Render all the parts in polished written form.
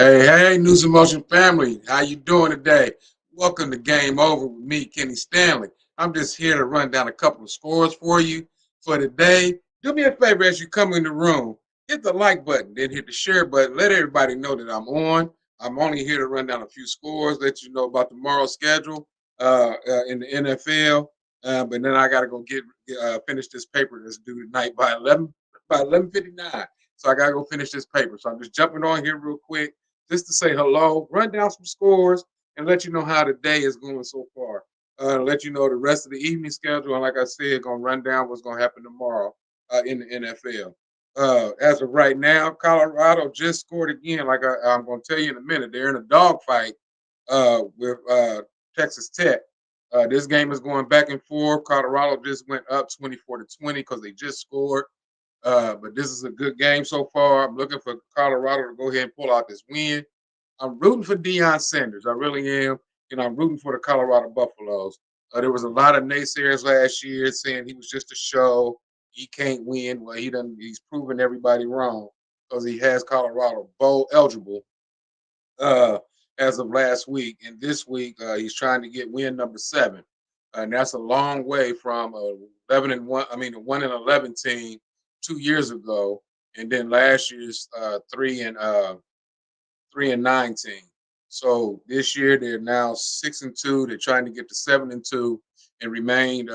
Hey, News and Motion family. How you doing today? Welcome to Game Over with me, Kenny Stanley. I'm just here to run down a couple of scores for you for today. Do me a favor as you come in the room, hit the like button, then hit the share button. Let everybody know that I'm on. I'm only here to run down a few scores, let you know about tomorrow's schedule in the NFL. But then I got to go get finish this paper that's due tonight by 11:59. So I gotta go finish this paper. So I'm just jumping on here real quick just to say hello, run down some scores, and let you know how the day is going so far. Let you know the rest of the evening schedule, and like I said, gonna run down what's gonna happen tomorrow in the NFL. As of right now, Colorado just scored again. Like I'm gonna tell you in a minute, they're in a dogfight with Texas Tech. This game is going back and forth. Colorado just went up 24-20 because they just scored. But this is a good game so far. I'm looking for Colorado to go ahead and pull out this win. I'm rooting for Deion Sanders. I really am. I'm rooting for the Colorado Buffaloes. There was a lot of naysayers last year saying he was just a show. He can't win. Well, he's proven everybody wrong because he has Colorado bowl eligible uh, as of last week. And this week, he's trying to get win number 7. And that's a long way from 11-1. I mean, a 1-11 team 2 years ago, and then last year's 3-9 team. So this year they're now 6-2. They're trying to get to 7-2 and remain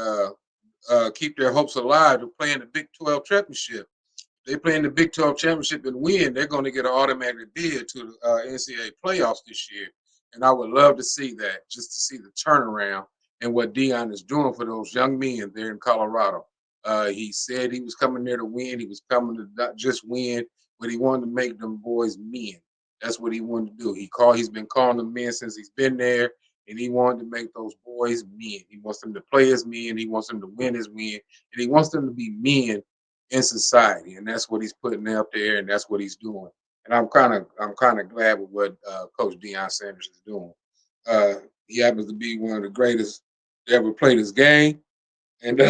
keep their hopes alive to play in the Big 12 championship. They play in the Big 12 championship and win, they're going to get an automatic bid to the NCAA playoffs this year. And I would love to see that, just to see the turnaround and what Deion is doing for those young men there in Colorado. He said he was coming there to win. He was coming to not just win, but he wanted to make them boys men. That's what he wanted to do. He's been calling them men since he's been there, and he wanted to make those boys men. He wants them to play as men. He wants them to win as men, and he wants them to be men in society, and that's what he's putting out there, and that's what he's doing. And I'm kind of glad with what Coach Deion Sanders is doing. Uh, he happens to be one of the greatest to ever play this game, and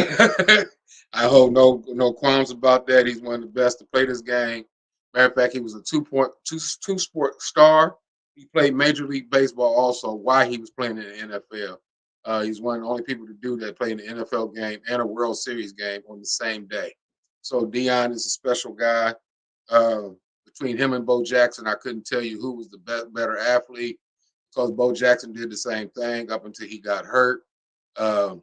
I hold no qualms about that. He's one of the best to play this game. Matter of fact, he was a two sport star. He played Major League Baseball also while he was playing in the NFL. He's one of the only people to do that, play in the NFL game and a World Series game on the same day. So Deion is a special guy. Uh, Between him and Bo Jackson, I couldn't tell you who was the better athlete because Bo Jackson did the same thing up until he got hurt. Um,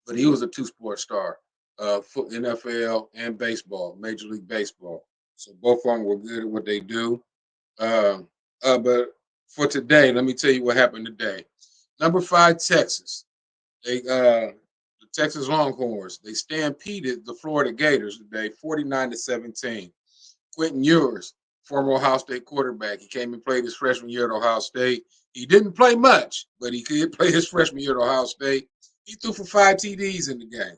but he was a two-sport star, for NFL and baseball, Major League Baseball. So both of them were good at what they do. Um, but for today, let me tell you what happened today. Number 5, Texas. The Texas Longhorns. They stampeded the Florida Gators today, 49-17. Quentin Ewers, former Ohio State quarterback. He came and played his freshman year at Ohio State. He didn't play much, but he could play his freshman year at Ohio State. He threw for 5 TDs in the game.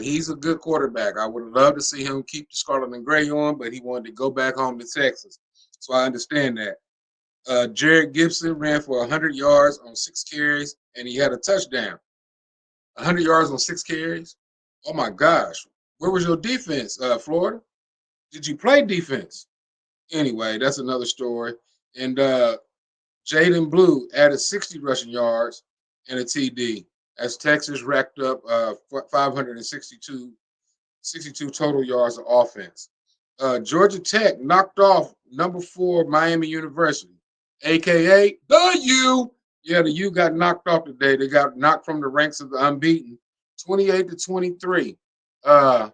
He's a good quarterback. I would have loved to see him keep the scarlet and gray on, but he wanted to go back home to Texas. So I understand that. Jared Gibson ran for 100 yards on 6 carries, and he had a touchdown. 100 yards on 6 carries? Oh, my gosh. Where was your defense, Florida? Did you play defense? Anyway, that's another story. And Jaden Blue added 60 rushing yards and a TD as Texas racked up 562 total yards of offense. Georgia Tech knocked off number 4 Miami University, aka the U. Yeah, the U got knocked off today. They got knocked from the ranks of the unbeaten, 28-23. Uh,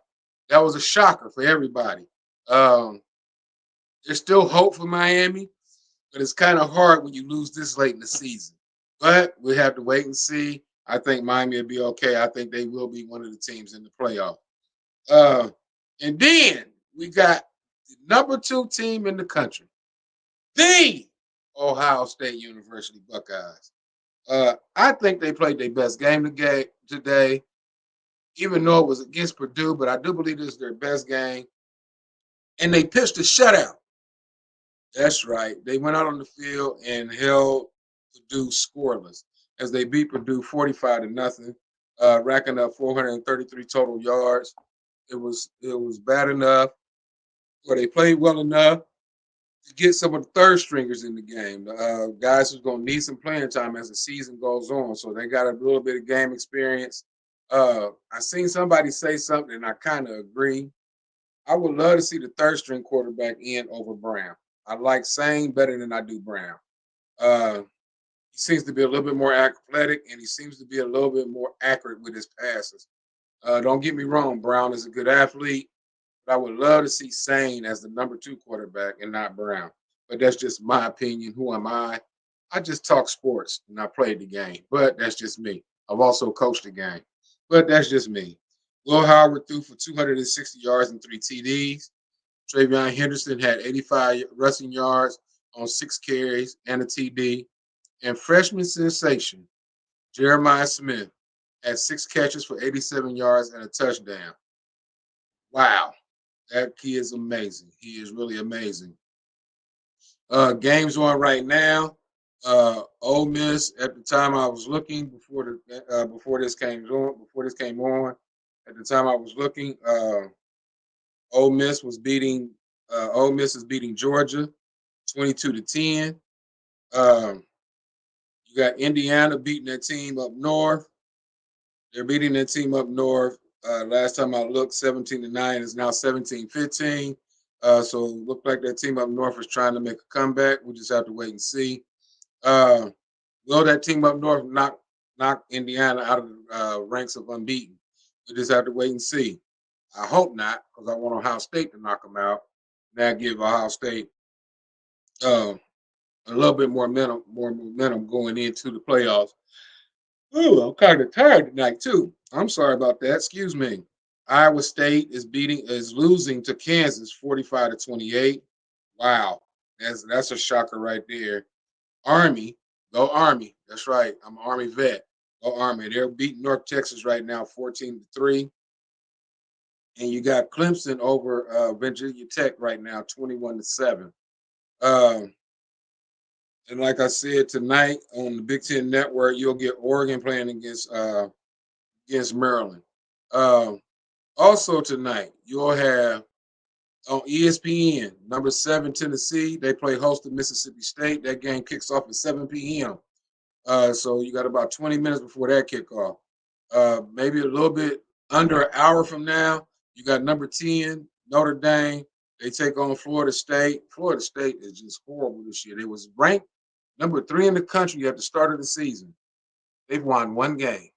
that was a shocker for everybody. Um, there's still hope for Miami, but it's kind of hard when you lose this late in the season. But we have to wait and see. I think Miami will be okay. I think they will be one of the teams in the playoff. Uh, and then we got the number 2 team in the country, the Ohio State University Buckeyes. I think they played their best game today, even though it was against Purdue, but I do believe this is their best game. And they pitched a shutout. That's right. They went out on the field and held Purdue scoreless as they beat Purdue 45-0, racking up 433 total yards. It was bad enough, or they played well enough to get some of the third stringers in the game, guys who's going to need some playing time as the season goes on. So they got a little bit of game experience. I seen somebody say something, and I kind of agree. I would love to see the third string quarterback in over Brown. I like Sane better than I do Brown. Uh, he seems to be a little bit more athletic, and he seems to be a little bit more accurate with his passes. Don't get me wrong, Brown is a good athlete, but I would love to see Sane as the number two quarterback and not Brown. But that's just my opinion. Who am I? I just talk sports and I played the game, but that's just me. I've also coached the game, but that's just me. Will Howard threw for 260 yards and three TDs. Travion Henderson had 85 rushing yards on 6 carries and a TD. And freshman sensation Jeremiah Smith had 6 catches for 87 yards and a touchdown. Wow, that kid is amazing. He is really amazing. Games on right now. Ole Miss at the time I was looking before this came on. At the time I was looking, Ole Miss was beating Ole Miss is beating Georgia 22-10. Um, you got Indiana beating that team up north. They're beating that team up north. Last time I looked, 17-9 is now 17-15. So it looked like that team up north is trying to make a comeback. We just have to wait and see. Uh, will that team up north knock Indiana out of the ranks of unbeaten? We just have to wait and see. I hope not, because I want Ohio State to knock them out. That give Ohio State uh, a little bit more momentum going into the playoffs. Ooh, I'm kind of tired tonight too. I'm sorry about that. Excuse me. Iowa State is losing to Kansas 45-28. Wow, that's a shocker right there. Army, go Army. That's right. I'm an Army vet. Go Army. They're beating North Texas right now 14-3. And you got Clemson over Virginia Tech right now 21-7. Um, and like I said tonight on the Big Ten Network, you'll get Oregon playing against Maryland. Um, Also tonight, you'll have on ESPN, number 7 Tennessee. They play host to Mississippi State. That game kicks off at 7 p.m. So you got about 20 minutes before that kickoff. Maybe a little bit under an hour from now, you got number 10, Notre Dame. They take on Florida State. Florida State is just horrible this year. They was ranked number 3 in the country at the start of the season. They've won one game.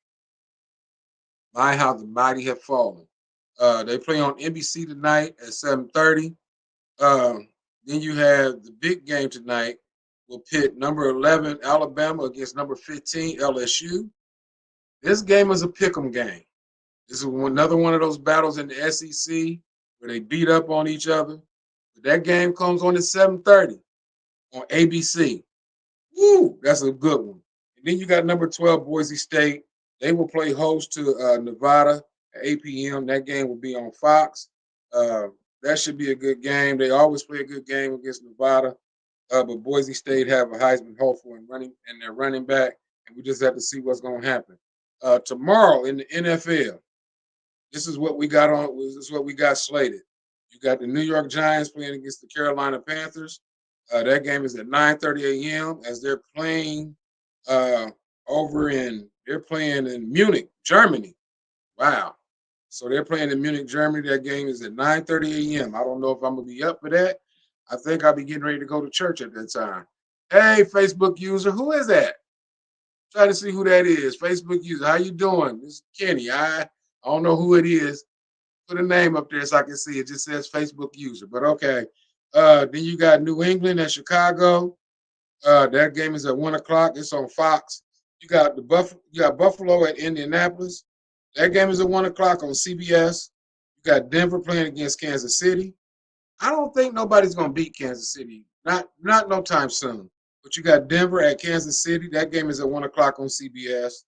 My, how the mighty have fallen. They play on NBC tonight at 7:30. Then you have the big game tonight. Will pit number 11 Alabama against number 15 LSU. This game is a pick'em game. This is another one of those battles in the SEC where they beat up on each other. But that game comes on at 7:30 on ABC. Woo, that's a good one. And then you got number 12 Boise State. They will play host to Nevada at 8 p.m. That game will be on Fox. Uh, that should be a good game. They always play a good game against Nevada, but Boise State have a Heisman hopeful and their running back, and we just have to see what's going to happen. Tomorrow in the NFL, this is what we got on. This is what we got slated. You got the New York Giants playing against the Carolina Panthers. That game is at 9:30 a.m. as uh, they're playing in Munich, Germany. Wow. So they're playing in Munich, Germany. That game is at 9:30 a.m. I don't know if I'm gonna be up for that. I think I'll be getting ready to go to church at that time. Hey, Facebook user, who is that? Try to see who that is. Facebook user, how you doing? This is Kenny. I don't know who it is. Put a name up there so I can see. It just says Facebook user, but okay. Then you got New England and Chicago. That game is at 1 o'clock. It's on Fox. You got Buffalo at Indianapolis. That game is at 1 o'clock on CBS. You got Denver playing against Kansas City. I don't think nobody's gonna beat Kansas City. Not no time soon. But you got Denver at Kansas City. That game is at 1 o'clock on CBS.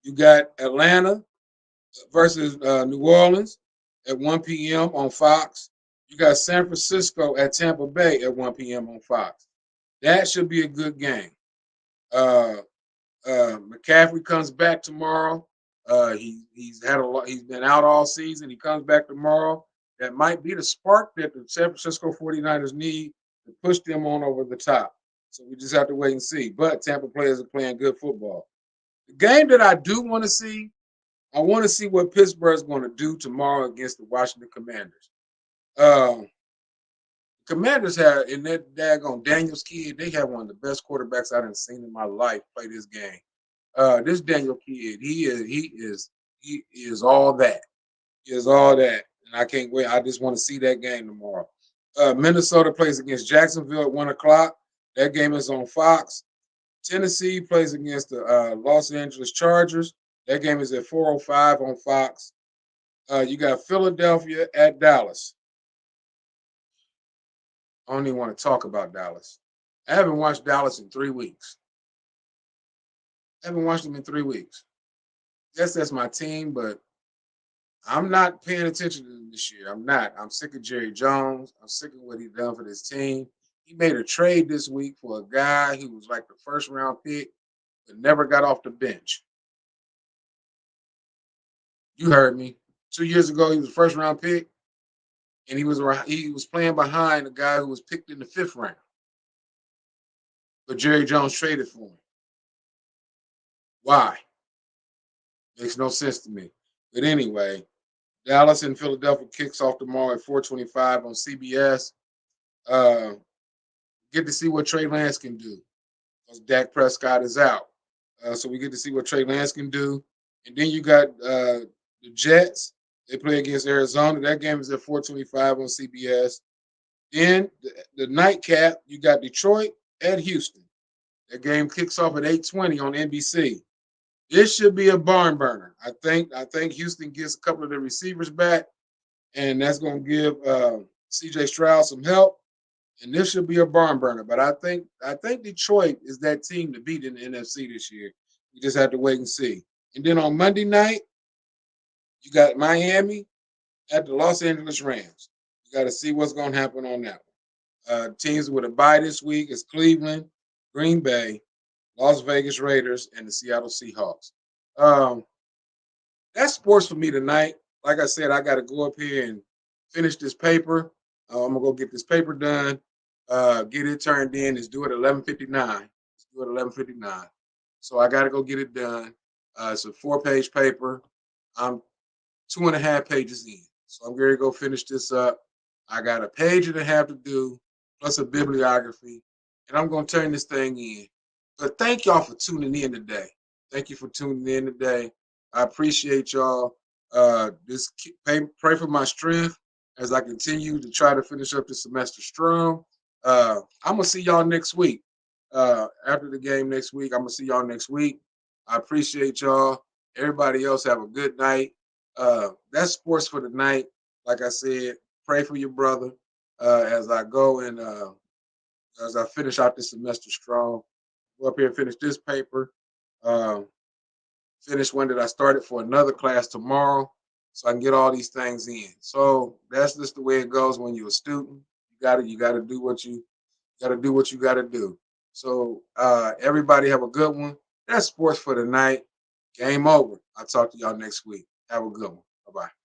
You got Atlanta versus New Orleans at 1 p.m. on Fox. You got San Francisco at Tampa Bay at 1 p.m. on Fox. That should be a good game. Uh, McCaffrey comes back tomorrow. He's had a lot. He's been out all season. He comes back tomorrow. That might be the spark that the San Francisco 49ers need to push them on over the top. So we just have to wait and see. But Tampa players are playing good football. The game that I do want to see, I want to see what Pittsburgh's going to do tomorrow against the Washington Commanders. Um, Commanders have in that daggone Daniels kid, they have one of the best quarterbacks I've seen in my life play this game. This Daniel kid, he is all that. He is all that. And I can't wait. I just want to see that game tomorrow. Minnesota plays against Jacksonville at 1 o'clock. That game is on Fox. Tennessee plays against the Los Angeles Chargers. That game is at 4:05 on Fox. You got Philadelphia at Dallas. I don't even want to talk about Dallas. I haven't watched Dallas in 3 weeks. I haven't watched them in 3 weeks. Yes, that's my team, but I'm not paying attention to them this year. I'm not. I'm sick of Jerry Jones. I'm sick of what he's done for this team. He made a trade this week for a guy who was like the first round pick, but never got off the bench. You heard me. 2 years ago, he was a first round pick, and he was playing behind a guy who was picked in the 5th round. But Jerry Jones traded for him. Why? Makes no sense to me. But anyway, Dallas and Philadelphia kicks off tomorrow at 4:25 on CBS. Uh, get to see what Trey Lance can do because Dak Prescott is out. So we get to see what Trey Lance can do. And then you got the Jets. They play against Arizona. That game is at 4:25 on CBS. Then the nightcap, you got Detroit at Houston. That game kicks off at 8:20 on NBC. This should be a barn burner. I think Houston gets a couple of the receivers back, and that's going to give C.J. Stroud some help. And this should be a barn burner. But I think Detroit is that team to beat in the NFC this year. We just have to wait and see. And then on Monday night, you got Miami at the Los Angeles Rams. You got to see what's going to happen on that one. Teams with a bye this week is Cleveland, Green Bay, Las Vegas Raiders, and the Seattle Seahawks. Um, that's sports for me tonight. Like I said, I got to go up here and finish this paper. I'm gonna go get this paper done, get it turned in. It's due at 11:59. It's due at 11:59. So I got to go get it done. It's a 4-page paper. I'm 2.5 pages in, so I'm going to go finish this up. I got a page and a half to do, plus a bibliography, and I'm going to turn this thing in. But thank y'all for tuning in today. Thank you for tuning in today. I appreciate y'all. Pray for my strength as I continue to try to finish up the semester strong. I'm gonna see y'all next week. After the game next week, I'm gonna see y'all next week. I appreciate y'all. Everybody else have a good night. That's sports for the night. Like I said, pray for your brother as I go and as I finish out this semester strong. Go up here and finish this paper. Um, Finish one that I started for another class tomorrow, so I can get all these things in. So that's just the way it goes when you're a student. You gotta do what you gotta do. So everybody have a good one. That's sports for the night. Game over. I'll talk to y'all next week. Have a good one. Bye bye.